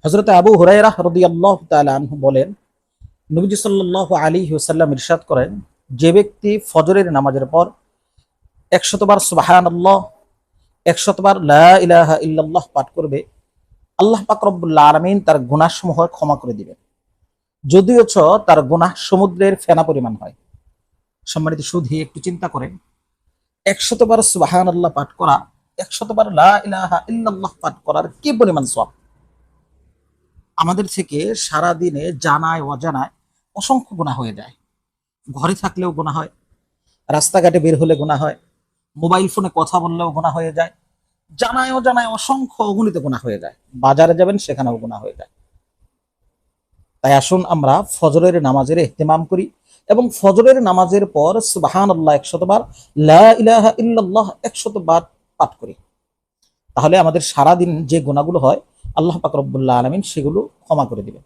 হযরত আবু হুরায়রা রাদিয়াল্লাহু তাআলা আনহু বলেন, নবীজি সাল্লাল্লাহু আলাইহি ওয়াসাল্লাম ইরশাদ করেন, যে ব্যক্তি ফজরের নামাজের পর 100 বার সুবহানাল্লাহ, 100 বার লা ইলাহা ইল্লাল্লাহ পাঠ করবে, আল্লাহ পাক রব্বুল আলামিন তার গুনাহসমূহ ক্ষমা করে দিবেন, যদিও তার গুনাহ সমুদ্রের ফেনা পরিমাণ হয়। সম্মানিত সুধী, একটু চিন্তা করেন, 100 বার সুবহানাল্লাহ পাঠ করা, 100 বার লা ইলাহা ইল্লাল্লাহ পাঠ করার কি পরিমাণ সওয়াব। আমাদের থেকে সারা দিনে জানায় অজানায় অসংখ্য গুনাহ হয়ে যায়। ঘরে থাকলেও গুনাহ হয়, রাস্তাঘাটে বের হলে গুনাহ হয়, মোবাইল ফোনে কথা বললেও গুনাহ হয়ে যায়, জানায় অজানায় অসংখ্য অগণিত গুনাহ হয়ে যায়। বাজারে যাবেন, সেখানেও গুনাহ হয়ে যায়। তাই আসুন আমরা ফজরের নামাজের ইহতিমাম করি এবং ফজরের নামাজের পর সুবহানাল্লাহ 100 বার, লা ইলাহা ইল্লাল্লাহ 100 বার পাঠ করি। তাহলে আমাদের সারাদিন যে গুনাহগুলো হয়, আল্লাহ পাক রব্বুল আলামিন সেগুলো ক্ষমা করে দিবেন।